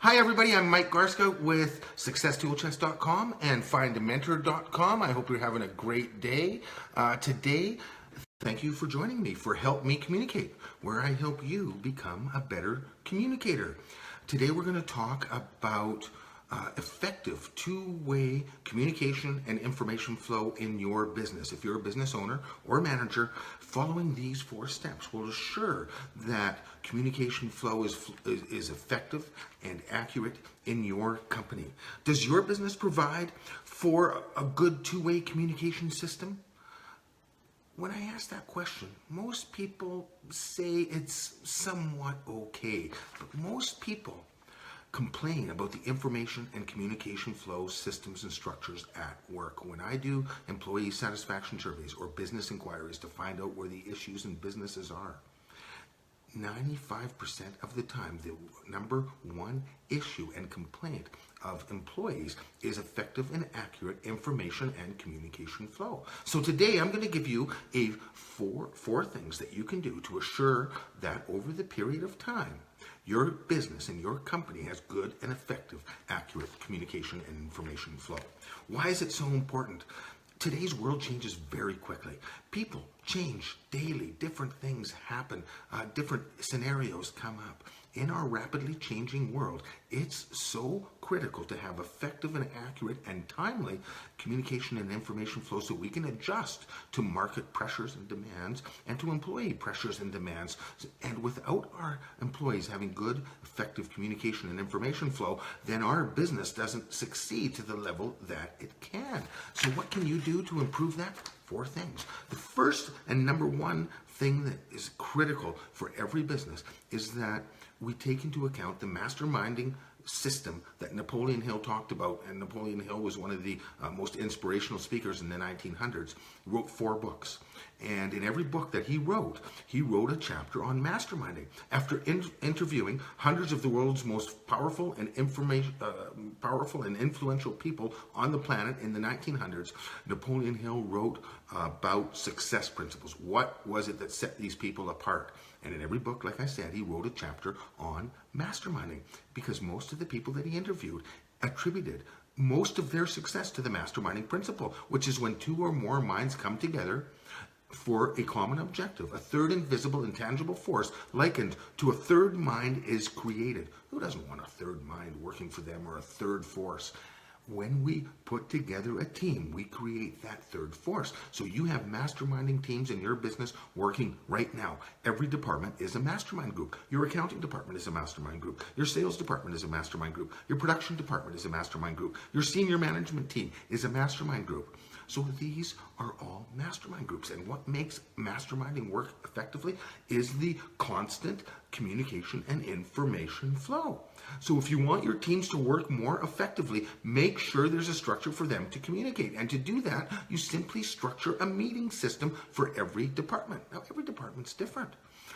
Hi everybody, I'm Mike Garska with SuccessToolChest.com and FindAMentor.com. I hope you're having a great day. Today, thank you for joining me for Help Me Communicate, where I help you become a better communicator. Today we're going to talk about effective two-way communication and information flow in your business. If you're a business owner or manager, following these 4 steps will assure that communication flow is effective and accurate in your company. Does your business provide for a good two-way communication system? When I ask that question, most people say it's somewhat okay, but most people complain about the information and communication flow systems and structures at work. When I do employee satisfaction surveys or business inquiries to find out where the issues in businesses are, 95% of the time, the number one issue and complaint of employees is effective and accurate information and communication flow. So today I'm going to give you four things that you can do to assure that over the period of time, your business and your company has good and effective, accurate communication and information flow. Why is it so important? Today's world changes very quickly. People change daily. Different things happen. Different scenarios come up. In our rapidly changing world, it's so critical to have effective and accurate and timely communication and information flow so we can adjust to market pressures and demands and to employee pressures and demands. And without our employees having good, effective communication and information flow, then our business doesn't succeed to the level that it can. So what can you do to improve that? 4 things. The first and number one thing that is critical for every business is that we take into account the masterminding system that Napoleon Hill talked about. And Napoleon Hill was one of the most inspirational speakers in the 1900s. He wrote 4 books. And in every book that he wrote a chapter on masterminding. After interviewing hundreds of the world's most powerful and influential people on the planet in the 1900s, Napoleon Hill wrote about success principles. What was it that set these people apart? And in every book, like I said, he wrote a chapter on masterminding because most of the people that he interviewed attributed most of their success to the masterminding principle, which is when 2 or more minds come together for a common objective. A third invisible, intangible force likened to a third mind is created. Who doesn't want a third mind working for them or a third force? When we put together a team, we create that third force. So you have masterminding teams in your business working right now. Every department is a mastermind group. Your accounting department is a mastermind group. Your sales department is a mastermind group. Your production department is a mastermind group. Your senior management team is a mastermind group. So these are all mastermind groups. And what makes masterminding work effectively is the constant communication and information flow. So if you want your teams to work more effectively, make sure there's a structure for them to communicate. And to do that, you simply structure a meeting system for every department. Now, every department's different.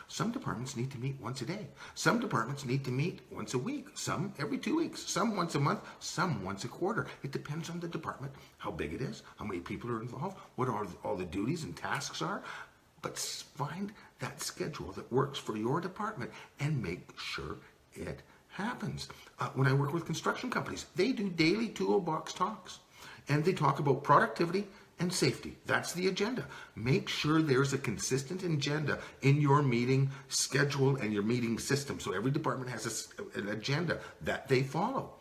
Some departments need to meet once a day. Some departments need to meet once a week. Some every 2 weeks. Some once a month. Some once a quarter. It depends on the department, how big it is, how many people are involved, what all the duties and tasks are. But find that schedule that works for your department and make sure it happens. When I work with construction companies, they do daily toolbox talks. And they talk about productivity and safety. That's the agenda. Make sure there's a consistent agenda in your meeting schedule and your meeting system. So every department has an agenda that they follow.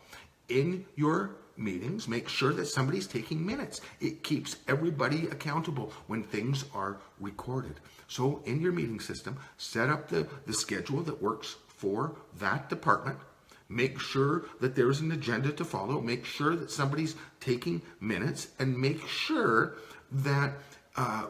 In your meetings, make sure that somebody's taking minutes. It keeps everybody accountable when things are recorded. So in your meeting system, set up the schedule that works for that department. Make sure that there's an agenda to follow. Make sure that somebody's taking minutes, and make sure that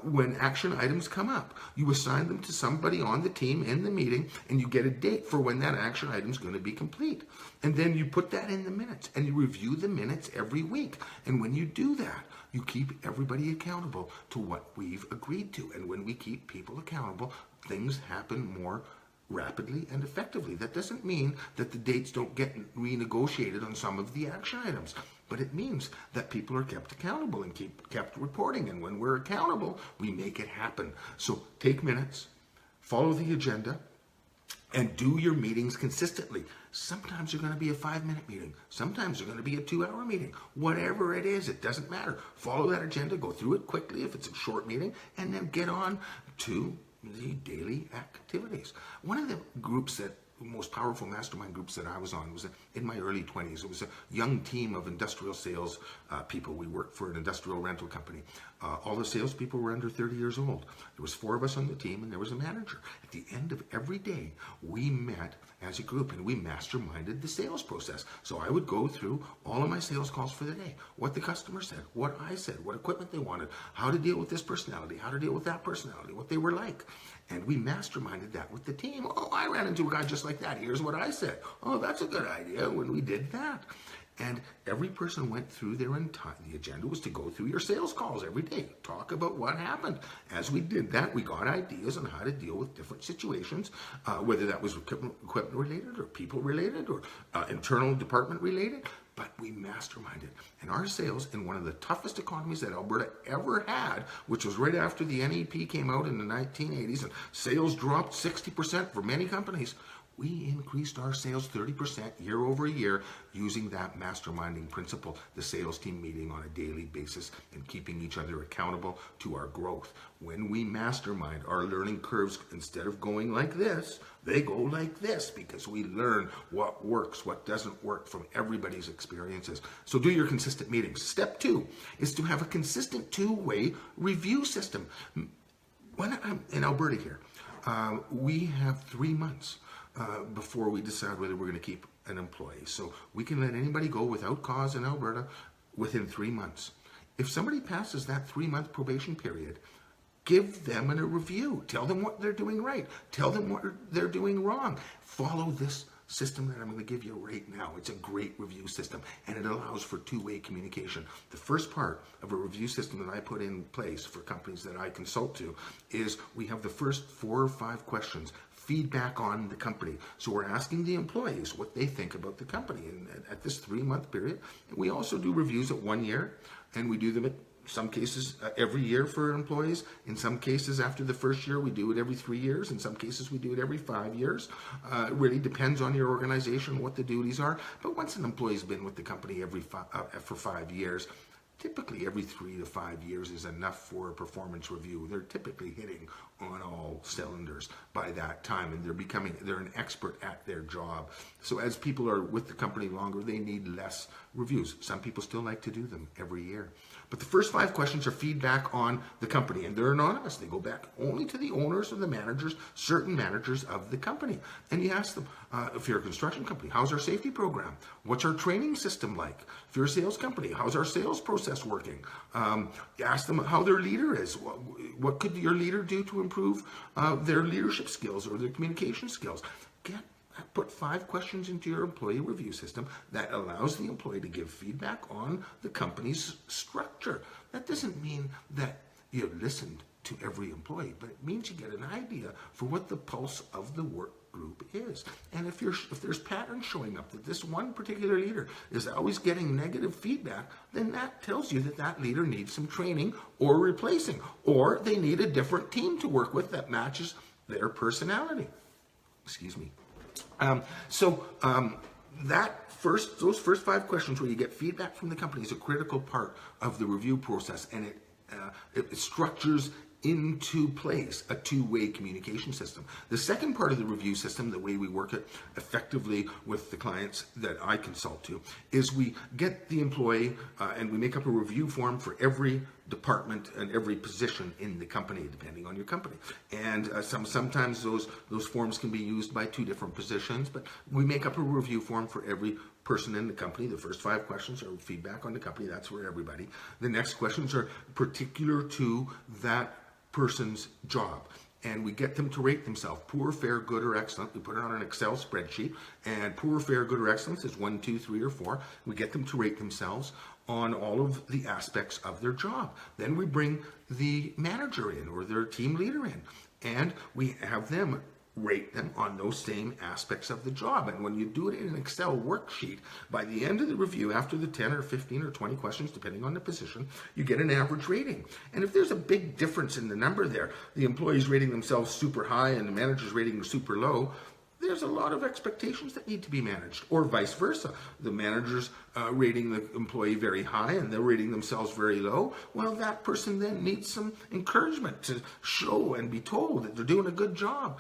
when action items come up, you assign them to somebody on the team in the meeting, and you get a date for when that action item is going to be complete. And then you put that in the minutes, and you review the minutes every week. And when you do that, you keep everybody accountable to what we've agreed to. And when we keep people accountable, things happen more rapidly and effectively. That doesn't mean that the dates don't get renegotiated on some of the action items, but it means that people are kept accountable and kept reporting. And when we're accountable, we make it happen. So take minutes, follow the agenda, And do your meetings consistently. Sometimes they're going to be a 5-minute meeting. Sometimes they're going to be a 2-hour meeting. Whatever it is, it doesn't matter. Follow that agenda, go through it quickly if it's a short meeting, and then get on to the daily activities. One of the groups that most powerful mastermind groups that I was on was in my early 20s. It was a young team of industrial sales people. We worked for an industrial rental company. All the salespeople were under 30 years old. There was 4 of us on the team, and there was a manager. At the end of every day, we met as a group, and we masterminded the sales process. So I would go through all of my sales calls for the day, what the customer said, what I said, what equipment they wanted, how to deal with this personality, how to deal with that personality, what they were like. And we masterminded that with the team. Oh, I ran into a guy just like that. Here's what I said. Oh, that's a good idea when we did that. And every person went through their entire, the agenda was to go through your sales calls every day, talk about what happened. As we did that, we got ideas on how to deal with different situations, whether that was equipment related or people related or internal department related. But we masterminded. And our sales in one of the toughest economies that Alberta ever had, which was right after the NEP came out in the 1980s, and sales dropped 60% for many companies, we increased our sales 30% year over year using that masterminding principle, the sales team meeting on a daily basis and keeping each other accountable to our growth. When we mastermind, our learning curves, instead of going like this, they go like this because we learn what works, what doesn't work from everybody's experiences. So do your consistent meetings. Step 2 is to have a consistent 2-way review system. When I'm in Alberta here, we have 3 months before we decide whether we're going to keep an employee. So we can let anybody go without cause in Alberta within 3 months. If somebody passes that 3-month probation period, give them a review. Tell them what they're doing right. Tell them what they're doing wrong. Follow this system that I'm going to give you right now. It's a great review system, and it allows for 2-way communication. The first part of a review system that I put in place for companies that I consult to is we have the first 4 or 5 questions, feedback on the company. So we're asking the employees what they think about the company and at this 3-month period. And we also do reviews at 1 year, and we do them at some cases every year for employees. In some cases after the first year, we do it every 3 years. In some cases, we do it every 5 years. It really depends on your organization, what the duties are. But once an employee's been with the company for 5 years, typically every 3 to 5 years is enough for a performance review. They're typically hitting on all cylinders by that time, and they're an expert at their job. So as people are with the company longer, they need less reviews. Some people still like to do them every year. But the first 5 questions are feedback on the company, and they're anonymous. They go back only to the owners or the managers, certain managers of the company. And you ask them, if you're a construction company, how's our safety program? What's our training system like? If you're a sales company, how's our sales process working? You ask them how their leader is. What could your leader do to improve their leadership skills or their communication skills? Put 5 questions into your employee review system that allows the employee to give feedback on the company's structure. That doesn't mean that you listened to every employee, but it means you get an idea for what the pulse of the work group is. And if there's patterns showing up that this one particular leader is always getting negative feedback, then that tells you that that leader needs some training or replacing, or they need a different team to work with that matches their personality. Excuse me. Those first 5 questions where you get feedback from the company is a critical part of the review process, and it structures into place a 2-way communication system. The second part of the review system, the way we work it effectively with the clients that I consult to, is we get the employee and we make up a review form for every department and every position in the company, depending on your company. And sometimes those forms can be used by 2 different positions, but we make up a review form for every person in the company. The first 5 questions are feedback on the company. That's for everybody. The next questions are particular to that person's job, and we get them to rate themselves: poor, fair, good, or excellent. We put it on an Excel spreadsheet, and poor, fair, good, or excellent is 1, 2, 3, or 4. We get them to rate themselves on all of the aspects of their job. Then we bring the manager in or their team leader in, and we have them rate them on those same aspects of the job. And when you do it in an Excel worksheet, by the end of the review, after the 10 or 15 or 20 questions, depending on the position, you get an average rating. And if there's a big difference in the number there, the employee's rating themselves super high and the manager's rating super low, there's a lot of expectations that need to be managed, or vice versa. The manager's rating the employee very high and they're rating themselves very low. Well, that person then needs some encouragement to show and be told that they're doing a good job.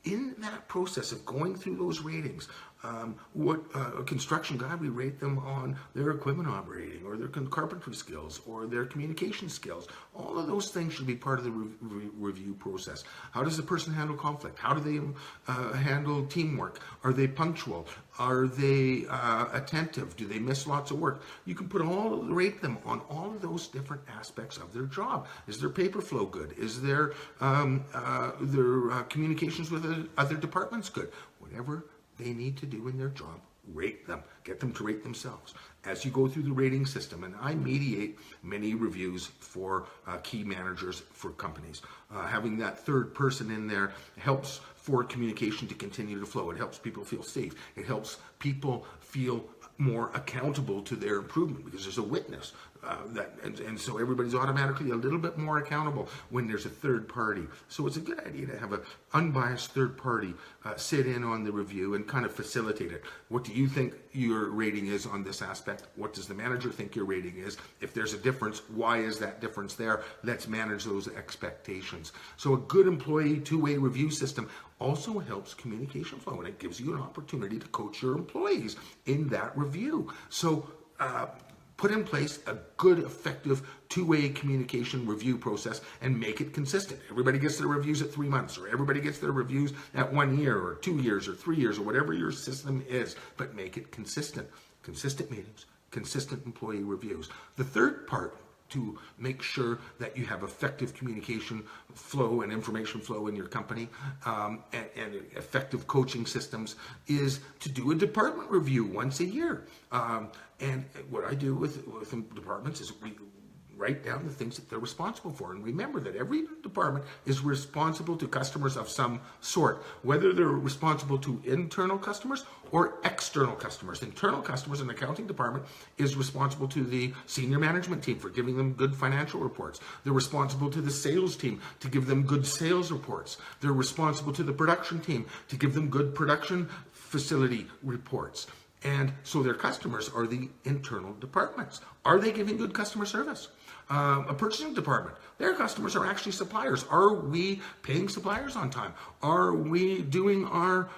In that process of going through those ratings, a construction guy, we rate them on their equipment operating or their carpentry skills or their communication skills. All of those things should be part of the review process. How does the person handle conflict? How do they handle teamwork? Are they punctual? Are they attentive? Do they miss lots of work? You can rate them on all of those different aspects of their job. Is their paper flow good? Is their communications with other departments good? Whatever they need to do in their job, rate them. Get them to rate themselves. As you go through the rating system, and I mediate many reviews for key managers for companies. Having that third person in there helps for communication to continue to flow. It helps people feel safe. It helps people feel more accountable to their improvement because there's a witness. And so everybody's automatically a little bit more accountable when there's a third party. So it's a good idea to have an unbiased third party sit in on the review and kind of facilitate it. What do you think your rating is on this aspect? What does the manager think your rating is? If there's a difference, why is that difference there? Let's manage those expectations. So a good employee two-way review system also helps communication flow, and it gives you an opportunity to coach your employees in that review. So put in place a good, effective two-way communication review process and make it consistent. Everybody gets their reviews at 3 months, or everybody gets their reviews at 1 year, or 2 years, or 3 years, or whatever your system is, but make it consistent. Consistent meetings, consistent employee reviews. The third part to make sure that you have effective communication flow and information flow in your company and effective coaching systems is to do a department review once a year. And what I do with departments is we write down the things that they're responsible for. And remember that every department is responsible to customers of some sort, whether they're responsible to internal customers or external customers. Internal customers, an accounting department is responsible to the senior management team for giving them good financial reports. They're responsible to the sales team to give them good sales reports. They're responsible to the production team to give them good production facility reports. And so their customers are the internal departments. Are they giving good customer service? A purchasing department, their customers are actually suppliers. Are we paying suppliers on time? Are we doing our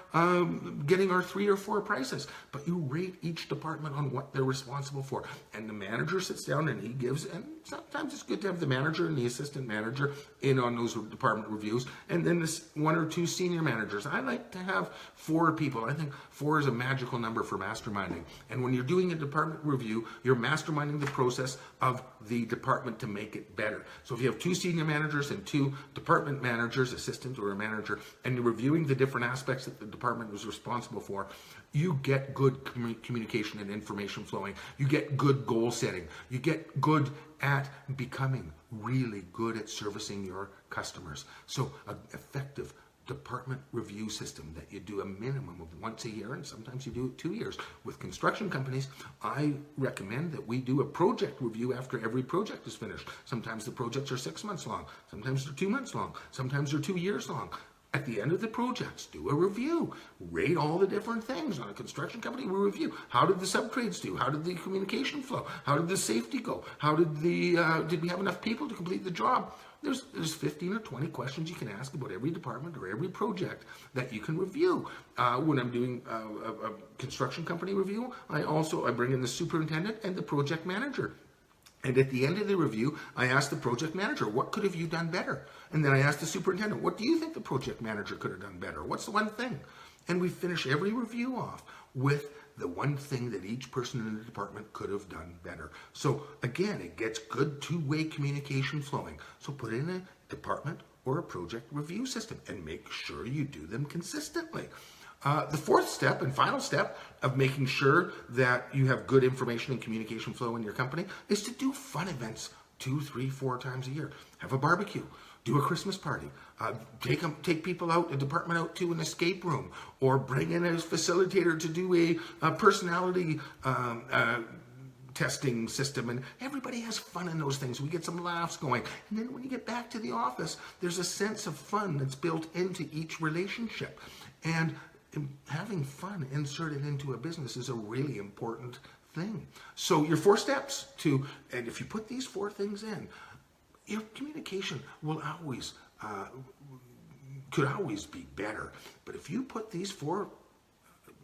getting our 3 or 4 prices? But you rate each department on what they're responsible for. And the manager sits down and he gives, and sometimes it's good to have the manager and the assistant manager in on those department reviews, and then this 1 or 2 senior managers. I like to have 4 people. I think 4 is a magical number for masterminding. And when you're doing a department review, you're masterminding the process of the department to make it better. So if you have 2 senior managers and 2 department managers, assistant or a manager, and you're reviewing the different aspects that the department was responsible for, you get good communication and information flowing. You get good goal setting. You get good at becoming really good at servicing your customers. So an effective department review system that you do a minimum of once a year, and sometimes you do it 2 years. With construction companies, I recommend that we do a project review after every project is finished. Sometimes the projects are 6 months long, sometimes they're 2 months long, sometimes they're 2 years long. At the end of the projects, do a review. Rate all the different things. On a construction company, we review. How did the subtrades do? How did the communication flow? How did the safety go? How did we have enough people to complete the job? There's 15 or 20 questions you can ask about every department or every project that you can review. When I'm doing a construction company review, I bring in the superintendent and the project manager. And at the end of the review, I ask the project manager, what could have you done better? And then I ask the superintendent, what do you think the project manager could have done better? What's the one thing? And we finish every review off with the one thing that each person in the department could have done better. So again, it gets good two-way communication flowing. So put in a department or a project review system and make sure you do them consistently. The fourth step and final step of making sure that you have good information and communication flow in your company is to do fun events 2, 3, 4 times a year. Have a barbecue. Do a Christmas party. Take people out, a department out to an escape room, or bring in a facilitator to do a personality testing system, and everybody has fun in those things. We get some laughs going. And then when you get back to the office, there's a sense of fun that's built into each relationship. And having fun inserted into a business is a really important thing. So your 4 steps and if you put these 4 things in, your communication will could always be better. But if you put these 4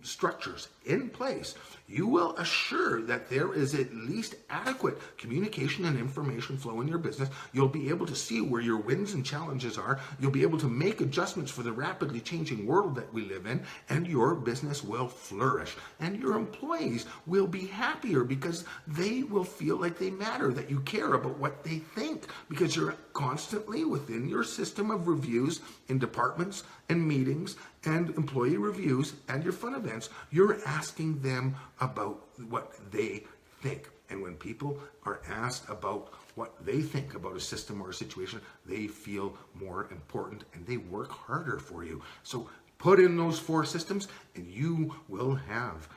structures in place, you will assure that there is at least adequate communication and information flow in your business. You'll be able to see where your wins and challenges are. You'll be able to make adjustments for the rapidly changing world that we live in, and your business will flourish. And your employees will be happier because they will feel like they matter, that you care about what they think, because you're constantly within your system of reviews in departments and meetings and employee reviews and your fun events. You're asking them about what they think. And when people are asked about what they think about a system or a situation, they feel more important and they work harder for you. So put in those 4 systems and you will have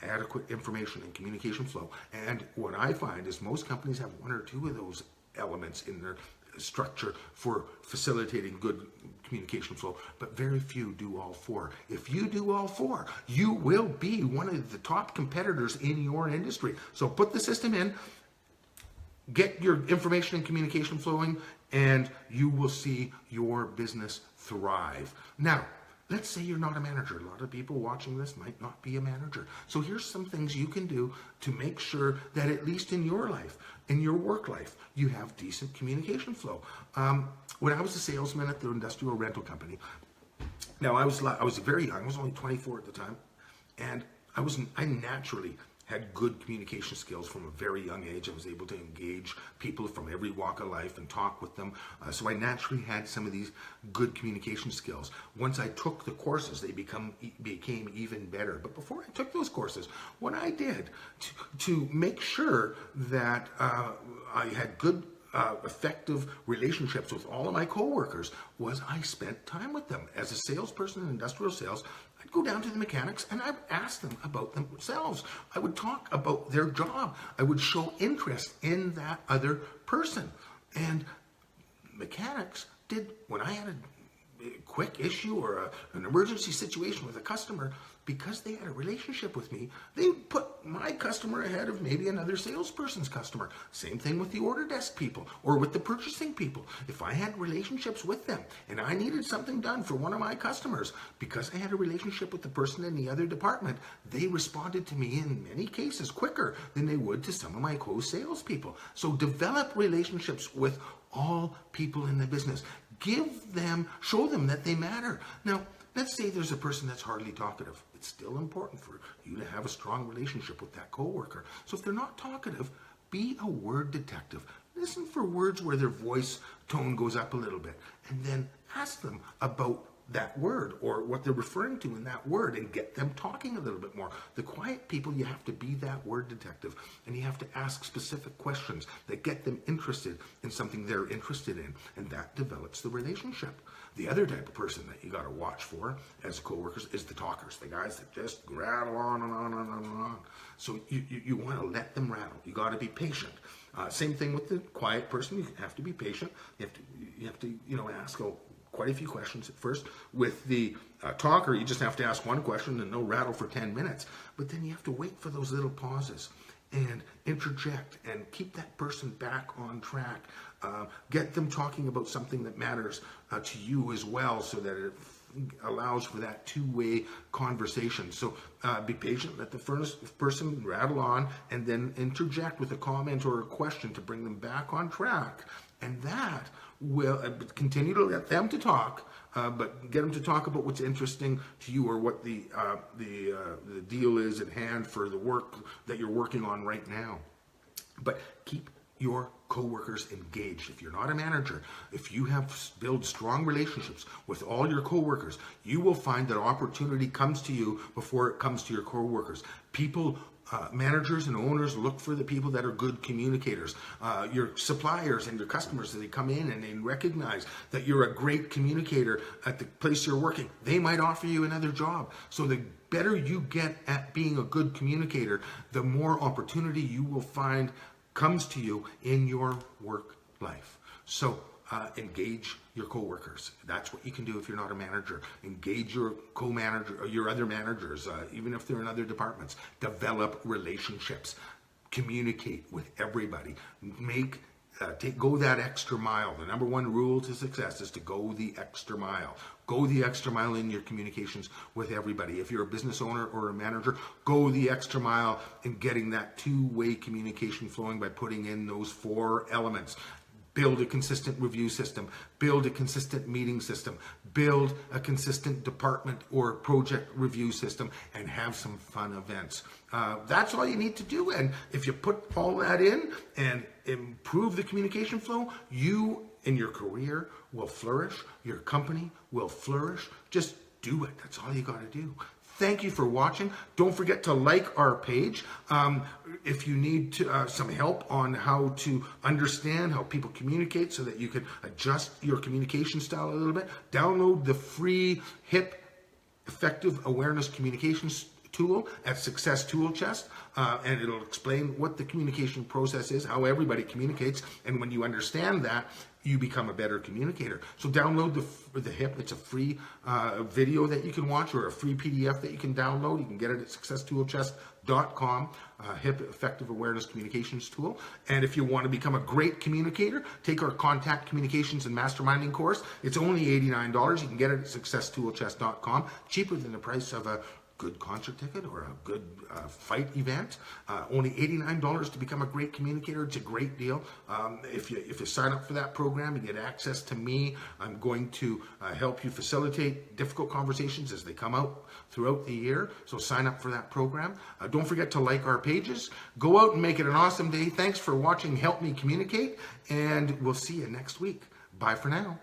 adequate information and communication flow. And what I find is most companies have 1 or 2 of those elements in their structure for facilitating good communication flow, but very few do all 4. If you do all 4, you will be one of the top competitors in your industry. So put the system in, get your information and communication flowing, and you will see your business thrive. Now, let's say you're not a manager. A lot of people watching this might not be a manager. So here's some things you can do to make sure that at least in your life, in your work life, you have decent communication flow. When I was a salesman at the industrial rental company, now I was very young. I was only 24 at the time, and I naturally had good communication skills from a very young age. I was able to engage people from every walk of life and talk with them. So I naturally had some of these good communication skills. Once I took the courses, they became even better. But before I took those courses, what I did to make sure that I had good effective relationships with all of my coworkers was I spent time with them. As a salesperson in industrial sales, I'd go down to the mechanics and I'd ask them about themselves. I would talk about their job. I would show interest in that other person. And mechanics when I had a quick issue or an emergency situation with a customer, because they had a relationship with me, they put my customer ahead of maybe another salesperson's customer. Same thing with the order desk people or with the purchasing people. If I had relationships with them and I needed something done for one of my customers, because I had a relationship with the person in the other department, they responded to me in many cases quicker than they would to some of my co-salespeople. So develop relationships with all people in the business. Show them that they matter. Now, let's say there's a person that's hardly talkative. It's still important for you to have a strong relationship with that coworker. So if they're not talkative, be a word detective. Listen for words where their voice tone goes up a little bit, and then ask them about that word or what they're referring to in that word and get them talking a little bit more. The quiet people, you have to be that word detective, and you have to ask specific questions that get them interested in something they're interested in, and that develops the relationship. The other type of person that you got to watch for as coworkers is the talkers, the guys that just rattle on and on and on and on. So you want to let them rattle. You got to be patient. Same thing with the quiet person. You have to be patient. You have to ask quite a few questions at first. With the talker, you just have to ask one question and no rattle for 10 minutes. But then you have to wait for those little pauses and interject and keep that person back on track. Get them talking about something that matters to you as well, so that it allows for that two-way conversation. So be patient, let the first person rattle on, and then interject with a comment or a question to bring them back on track. And that will continue to let them to talk, but get them to talk about what's interesting to you or what the deal is at hand for the work that you're working on right now. But keep your coworkers engaged. If you're not a manager, if you have built strong relationships with all your coworkers, you will find that opportunity comes to you before it comes to your coworkers. Managers and owners look for the people that are good communicators. Your suppliers and your customers, as they come in and they recognize that you're a great communicator at the place you're working, they might offer you another job. So the better you get at being a good communicator, the more opportunity you will find comes to you in your work life. So engage your coworkers. That's what you can do if you're not a manager. Engage your co-manager or your other managers, even if they're in other departments. Develop relationships. Communicate with everybody. Go that extra mile. The number one rule to success is to go the extra mile. Go the extra mile in your communications with everybody. If you're a business owner or a manager, go the extra mile in getting that two-way communication flowing by putting in those 4 elements. Build a consistent review system, build a consistent meeting system, build a consistent department or project review system, and have some fun events. That's all you need to do. And if you put all that in and improve the communication flow, you in your career will flourish, your company will flourish. Just do it. That's all you got to do. Thank you for watching. Don't forget to like our page. If you need some help on how to understand how people communicate so that you can adjust your communication style a little bit, download the free HIP Effective Awareness Communications tool at Success Tool Chest, and it'll explain what the communication process is, how everybody communicates, and when you understand that, you become a better communicator. So download the HIP. It's a free video that you can watch or a free PDF that you can download. You can get it at successtoolchest.com, HIP Effective Awareness Communications Tool. And if you want to become a great communicator, take our Contact Communications and Masterminding course. It's only $89. You can get it at successtoolchest.com, cheaper than the price of a good concert ticket or a good fight event. Only $89 to become a great communicator. It's a great deal. If you sign up for that program, you get access to me. I'm going to help you facilitate difficult conversations as they come out throughout the year. So sign up for that program. Don't forget to like our pages. Go out and make it an awesome day. Thanks for watching Help Me Communicate, and we'll see you next week. Bye for now.